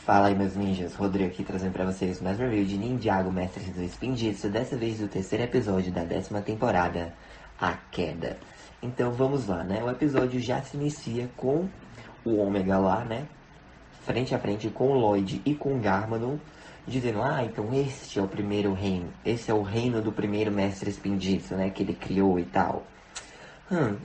Fala aí meus ninjas, Rodrigo aqui trazendo pra vocês mais um review de Ninjago Mestres do Spin Jitsu, dessa vez do terceiro episódio da 10ª temporada, A Queda. Então vamos lá, né? O episódio já se inicia com o Ômega lá, né? Frente a frente com o Lloyd e com o Garmadon, dizendo, então este é o primeiro reino, esse é o reino do primeiro mestre Spin Jitsu, né? Que ele criou e tal.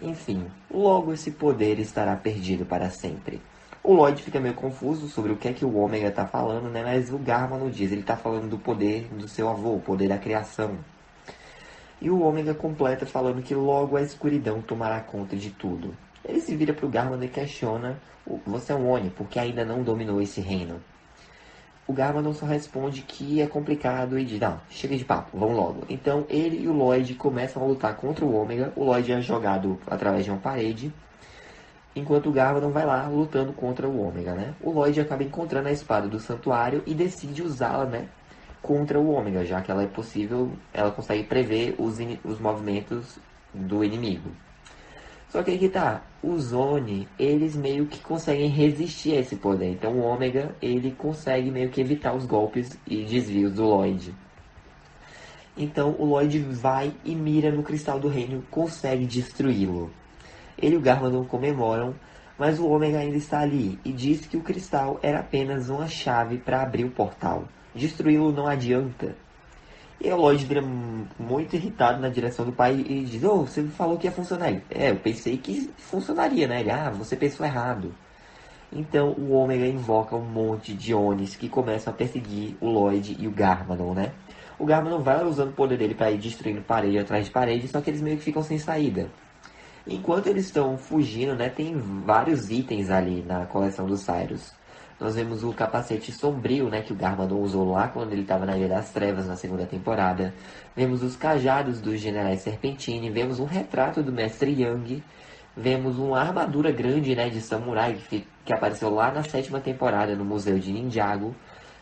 Enfim, logo esse poder estará perdido para sempre. O Lloyd fica meio confuso sobre o que é que o Ômega tá falando, né? Mas o Garma não diz, ele tá falando do poder do seu avô, o poder da criação. E o Ômega completa falando que logo a escuridão tomará conta de tudo. Ele se vira pro Garma e questiona, você é um Oni, porque ainda não dominou esse reino? O Garmadon só responde que é complicado e diz, não, chega de papo, vamos logo. Então ele e o Lloyd começam a lutar contra o Ômega, o Lloyd é jogado através de uma parede, enquanto o Garmadon vai lá lutando contra o Ômega, né? O Lloyd acaba encontrando a espada do santuário e decide usá-la, né, contra o Ômega, já que ela é possível, ela consegue prever os movimentos do inimigo. Só que aí que tá, os Oni, eles meio que conseguem resistir a esse poder. Então o Ômega, ele consegue meio que evitar os golpes e desvios do Lloyd. Então o Lloyd vai e mira no Cristal do Reino, consegue destruí-lo. Ele e o Garmadon comemoram, mas o Ômega ainda está ali e diz que o cristal era apenas uma chave para abrir o portal. Destruí-lo não adianta. E o Lloyd vira muito irritado na direção do pai e diz, você falou que ia funcionar. Eu pensei que funcionaria, né? Ele, você pensou errado. Então o Ômega invoca um monte de Onis que começam a perseguir o Lloyd e o Garmadon, né? O Garmadon vai usando o poder dele para ir destruindo parede atrás de parede, só que eles meio que ficam sem saída. Enquanto eles estão fugindo, né, tem vários itens ali na coleção do Cyrus. Nós vemos o capacete sombrio, né, que o Garmadon usou lá quando ele estava na Ilha das Trevas na segunda temporada. Vemos os cajados dos generais Serpentine, vemos um retrato do Mestre Yang, vemos uma armadura grande, né, de samurai que apareceu lá na 7ª temporada no Museu de Ninjago.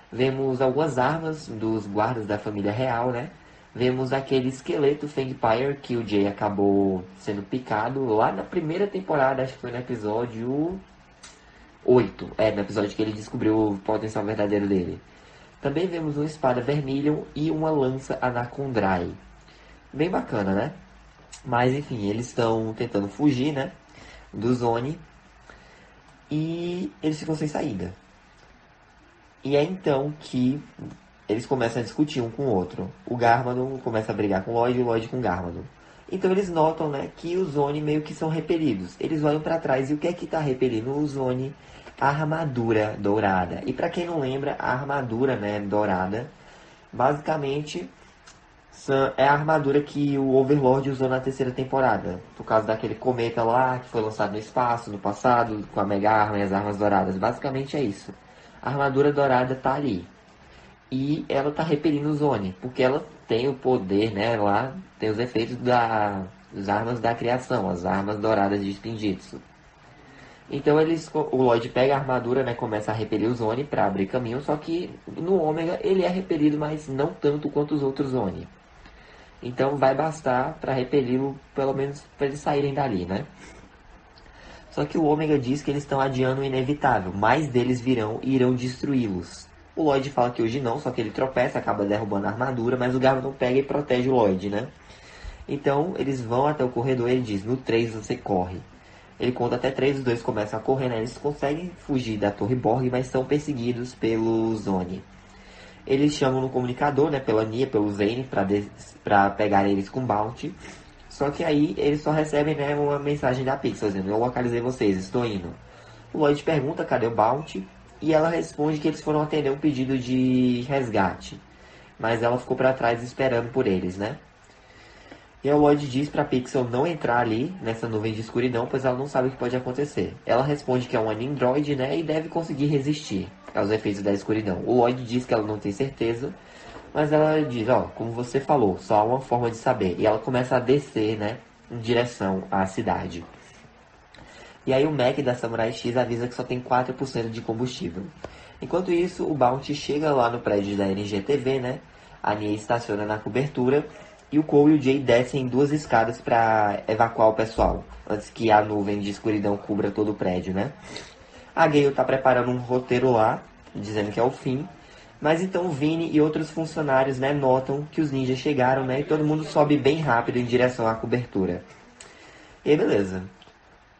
Vemos algumas armas dos guardas da família real, né? Vemos aquele esqueleto Fangpyre que o Jay acabou sendo picado lá na primeira temporada, acho que foi no episódio 8. No episódio que ele descobriu o potencial verdadeiro dele. Também vemos uma espada Vermilion e uma lança Anacondrai. Bem bacana, né? Mas enfim, eles estão tentando fugir, né? Do Zone. E eles ficam sem saída. E é então que eles começam a discutir um com o outro. O Garmadon começa a brigar com o Lloyd e o Lloyd com o Garmadon. Então eles notam, né, que os Oni meio que são repelidos. Eles olham para trás e o que é que está repelindo os Oni? A armadura dourada. E para quem não lembra, a armadura, né, dourada, basicamente é a armadura que o Overlord usou na terceira temporada. Por causa daquele cometa lá que foi lançado no espaço no passado, com a Mega Arma e as armas douradas. Basicamente é isso. A armadura dourada tá ali. E ela tá repelindo o Zone, porque ela tem o poder, né, lá tem os efeitos das armas da criação, as armas douradas de Spin Jitsu. Então o Lloyd pega a armadura, né, começa a repelir o Zone para abrir caminho, só que no Ômega ele é repelido, mas não tanto quanto os outros Zone. Então vai bastar para repeli-lo, pelo menos para eles saírem dali, né? Só que o Ômega diz que eles estão adiando o inevitável, mais deles virão e irão destruí-los. O Lloyd fala que hoje não, só que ele tropeça, acaba derrubando a armadura, mas o Garmadon pega e protege o Lloyd, né? Então, eles vão até o corredor e ele diz, no 3 você corre. Ele conta até 3, os dois começam a correr, né? Eles conseguem fugir da Torre Borg, mas são perseguidos pelo Zone. Eles chamam no comunicador, né? Pela Nia, pelo Zane, pra pegar eles com Bounty. Só que aí eles só recebem, né, uma mensagem da Pixel, dizendo, eu localizei vocês, estou indo. O Lloyd pergunta, cadê o Bounty? E ela responde que eles foram atender um pedido de resgate. Mas ela ficou para trás esperando por eles, né? E a Lloyd diz pra Pixel não entrar ali, nessa nuvem de escuridão, pois ela não sabe o que pode acontecer. Ela responde que é um androide, né? E deve conseguir resistir aos efeitos da escuridão. O Lloyd diz que ela não tem certeza, mas ela diz, como você falou, só há uma forma de saber. E ela começa a descer, né? Em direção à cidade. E aí o Mac da Samurai X avisa que só tem 4% de combustível. Enquanto isso, o Bounty chega lá no prédio da NGTV, né? A Nia estaciona na cobertura e o Cole e o Jay descem 2 escadas para evacuar o pessoal, antes que a nuvem de escuridão cubra todo o prédio, né? A Gale tá preparando um roteiro lá dizendo que é o fim. Mas então o Vini e outros funcionários, né, notam que os ninjas chegaram, né, e todo mundo sobe bem rápido em direção à cobertura. E aí, beleza.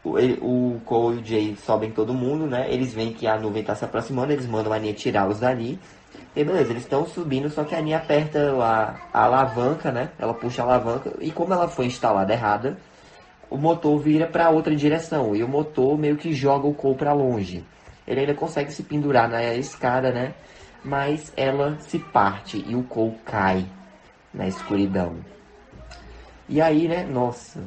O Cole e o Jay sobem todo mundo, né? Eles veem que a nuvem está se aproximando, eles mandam a Anya tirá-los dali. E beleza, eles estão subindo, só que a Anya aperta a alavanca, né? Ela puxa a alavanca e como ela foi instalada errada, o motor vira para outra direção e o motor meio que joga o Cole para longe. Ele ainda consegue se pendurar na escada, né? Mas ela se parte e o Cole cai na escuridão. E aí, né? Nossa.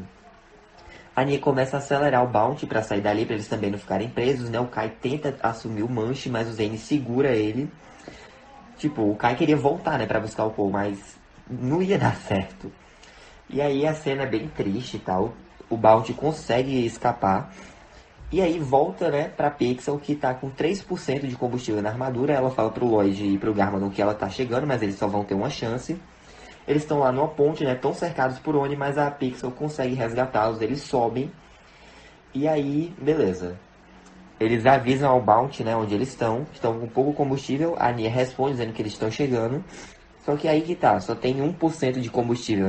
A Nia começa a acelerar o Bounty para sair dali, para eles também não ficarem presos, né? O Kai tenta assumir o manche, mas o Zane segura ele. Tipo, o Kai queria voltar, né, para buscar o Cole, mas não ia dar certo. E aí a cena é bem triste e tal. O Bounty consegue escapar. E aí volta, né, pra Pixel, que tá com 3% de combustível na armadura. Ela fala pro Lloyd e pro Garmadon que ela tá chegando, mas eles só vão ter uma chance. Eles estão lá numa ponte, né? Estão cercados por Oni, mas a Pixel consegue resgatá-los. Eles sobem. E aí, beleza. Eles avisam ao Bounty, né? Onde eles estão. Estão com pouco combustível. A Nia responde dizendo que eles estão chegando. Só que aí que tá. Só tem 1% de combustível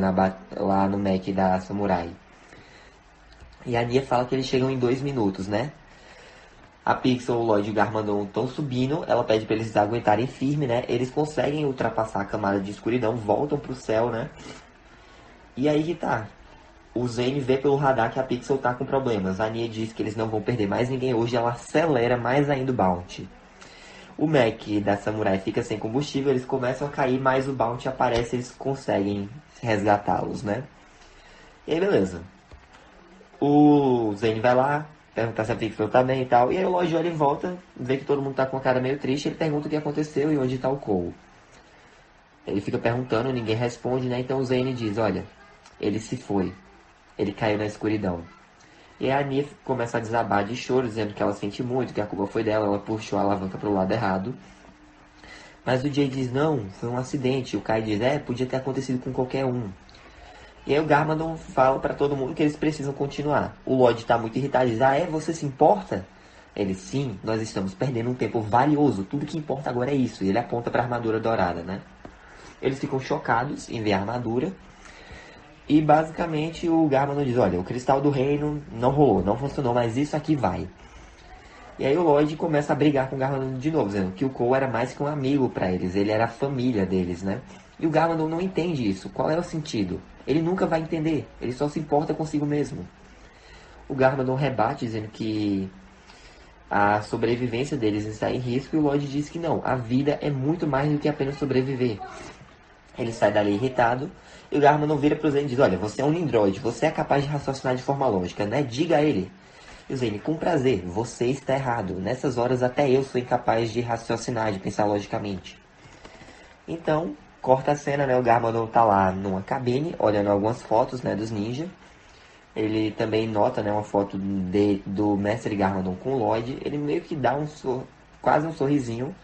lá no Mac da Samurai. E a Nia fala que eles chegam em 2 minutos, né? A Pixel, o Lloyd e o Garmadon estão subindo. Ela pede para eles aguentarem firme, né? Eles conseguem ultrapassar a camada de escuridão, voltam pro céu, né? E aí que tá. O Zane vê pelo radar que a Pixel tá com problemas. A Nia diz que eles não vão perder mais ninguém hoje. Ela acelera mais ainda o Bounty. O Mac da Samurai fica sem combustível. Eles começam a cair, mas o Bounty aparece. Eles conseguem resgatá-los, né? E aí, beleza. O Zane vai lá, perguntar se a Pixel tá bem e tal. E aí o Lloyd olha e volta, vê que todo mundo tá com a cara meio triste. Ele pergunta o que aconteceu e onde tá o Cole. Ele fica perguntando, ninguém responde, né? Então o Zane diz, olha, ele se foi. Ele caiu na escuridão. E a Nia começa a desabar de choro, dizendo que ela sente muito, que a culpa foi dela, ela puxou a alavanca pro lado errado. Mas o Jay diz, não, foi um acidente. O Kai diz, podia ter acontecido com qualquer um. E aí o Garmadon fala pra todo mundo que eles precisam continuar. O Lloyd tá muito irritado e diz, você se importa? Ele, sim, nós estamos perdendo um tempo valioso. Tudo que importa agora é isso. E ele aponta pra armadura dourada, né? Eles ficam chocados em ver a armadura. E basicamente o Garmadon diz, olha, o cristal do reino não rolou, não funcionou, mas isso aqui vai. E aí o Lloyd começa a brigar com o Garmadon de novo, dizendo que o Cole era mais que um amigo pra eles. Ele era a família deles, né? E o Garmadon não entende isso. Qual é o sentido? Ele nunca vai entender. Ele só se importa consigo mesmo. O Garmadon rebate, dizendo que a sobrevivência deles está em risco. E o Lloyd diz que não. A vida é muito mais do que apenas sobreviver. Ele sai dali irritado. E o Garmadon vira para o Zane e diz, olha, você é um Nindroid. Você é capaz de raciocinar de forma lógica, né? Diga a ele. E o Zane, com prazer. Você está errado. Nessas horas até eu sou incapaz de raciocinar, de pensar logicamente. Então, corta a cena, né? O Garmadon tá lá numa cabine, olhando algumas fotos, né, dos ninjas. Ele também nota, né, uma foto do Mestre Garmadon com o Lloyd. Ele meio que dá quase um sorrisinho,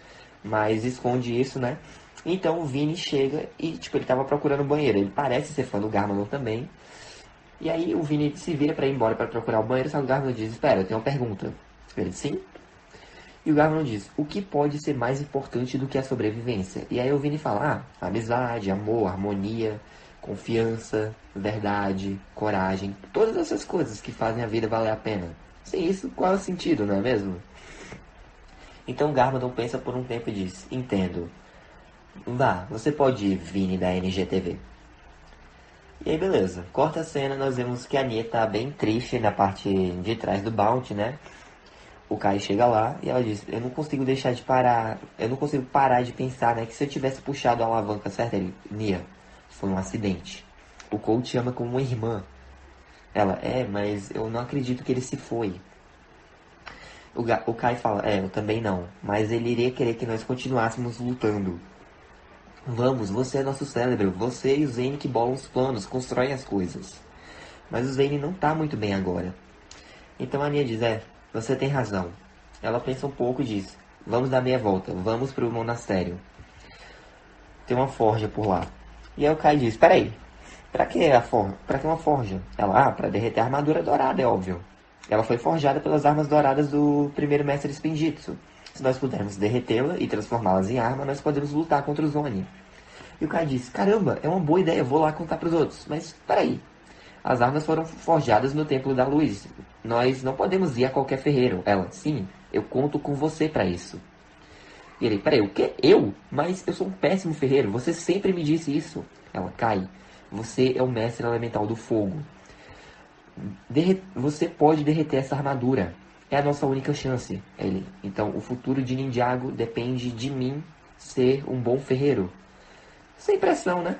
mas esconde isso, né? Então o Vini chega e, tipo, ele tava procurando o banheiro. Ele parece ser fã do Garmadon também. E aí o Vini se vira pra ir embora pra procurar o banheiro, só que o Garmadon diz, espera, eu tenho uma pergunta. Ele, sim? E o Garmadon diz, o que pode ser mais importante do que a sobrevivência? E aí o Vini fala, amizade, amor, harmonia, confiança, verdade, coragem, todas essas coisas que fazem a vida valer a pena. Sem isso, qual é o sentido, não é mesmo? Então o Garmadon pensa por um tempo e diz, entendo. Vá, você pode ir, Vini da NGTV. E aí beleza, corta a cena, nós vemos que a Nia tá bem triste na parte de trás do Bounty, né? O Kai chega lá e ela diz, eu não consigo deixar de parar, eu não consigo parar de pensar, né, que se eu tivesse puxado a alavanca certa, ele, Nia, foi um acidente. O Cole te ama como uma irmã. Ela, mas eu não acredito que ele se foi. O Kai fala, eu também não, mas ele iria querer que nós continuássemos lutando. Vamos, você é nosso cérebro, você e o Zane que bolam os planos, constroem as coisas. Mas o Zane não tá muito bem agora. Então a Nia diz, você tem razão. Ela pensa um pouco e diz, vamos dar meia volta, vamos pro monastério. Tem uma forja por lá. E aí o Kai diz, peraí, pra que uma forja? Ela, pra derreter a armadura dourada, é óbvio. Ela foi forjada pelas armas douradas do primeiro mestre Spinjitzu. Se nós pudermos derretê-la e transformá-las em arma, nós podemos lutar contra o Zone. E o cara disse, caramba, é uma boa ideia, vou lá contar pros outros. Mas, peraí, as armas foram forjadas no Templo da Luz. Nós não podemos ir a qualquer ferreiro. Ela, sim, eu conto com você pra isso. E ele, peraí, o quê? Eu? Mas eu sou um péssimo ferreiro, você sempre me disse isso. Ela, Kai, você é o mestre elemental do fogo. Você pode derreter essa armadura. É a nossa única chance. Ele, então o futuro de Ninjago depende de mim ser um bom ferreiro. Sem pressão, né?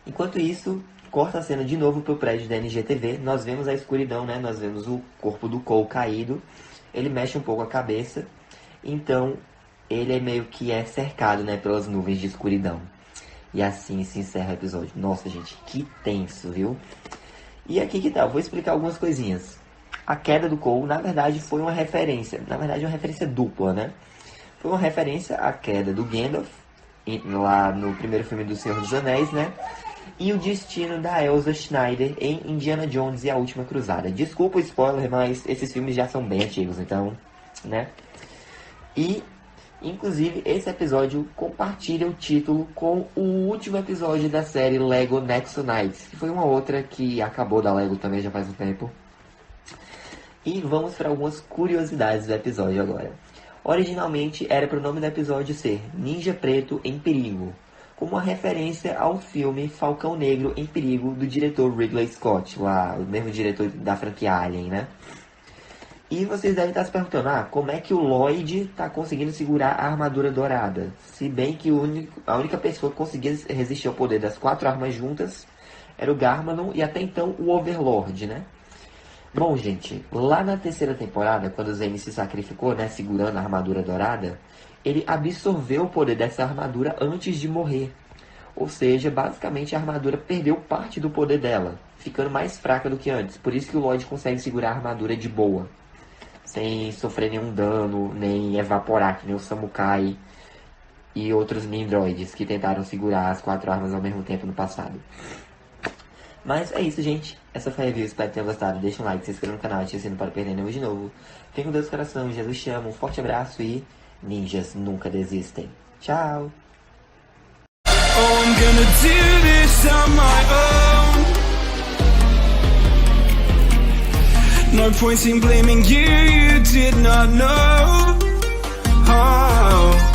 Enquanto isso, corta a cena de novo pro prédio da NGTV. Nós vemos a escuridão, né? Nós vemos o corpo do Cole caído. Ele mexe um pouco a cabeça. Então, ele é meio que cercado, né? Pelas nuvens de escuridão. E assim se encerra o episódio. Nossa, gente, que tenso, viu? E aqui que tal? Vou explicar algumas coisinhas. A queda do Cole, na verdade, foi uma referência. Na verdade, uma referência dupla, né? Foi uma referência à queda do Gandalf, lá no primeiro filme do Senhor dos Anéis, né? E o destino da Elsa Schneider em Indiana Jones e a Última Cruzada. Desculpa o spoiler, mas esses filmes já são bem antigos, então, né? E, inclusive, esse episódio compartilha o título com o último episódio da série Lego Nexo Knights, que foi uma outra que acabou da Lego também já faz um tempo. E vamos para algumas curiosidades do episódio agora. Originalmente era para o nome do episódio ser Ninja Preto em Perigo, como uma referência ao filme Falcão Negro em Perigo do diretor Ridley Scott, lá, o mesmo diretor da franquia Alien, né? E vocês devem estar se perguntando, como é que o Lloyd está conseguindo segurar a armadura dourada? Se bem que a única pessoa que conseguia resistir ao poder das 4 armas juntas era o Garmadon e até então o Overlord, né? Bom, gente, lá na terceira temporada, quando o Zane se sacrificou, né, segurando a armadura dourada, ele absorveu o poder dessa armadura antes de morrer. Ou seja, basicamente a armadura perdeu parte do poder dela, ficando mais fraca do que antes. Por isso que o Lloyd consegue segurar a armadura de boa, sem sofrer nenhum dano, nem evaporar, que nem o Samukai e outros Nindroids que tentaram segurar as 4 armas ao mesmo tempo no passado. Mas é isso, gente. Essa foi a review, espero que tenham gostado. Deixa um like, se inscreva no canal, ative o sino para perder nenhum de novo. Fiquem com Deus no coração, Jesus te ama, um forte abraço e ninjas nunca desistem. Tchau! Oh, I'm gonna do this on my own. No point in blaming you, you did not know. Oh.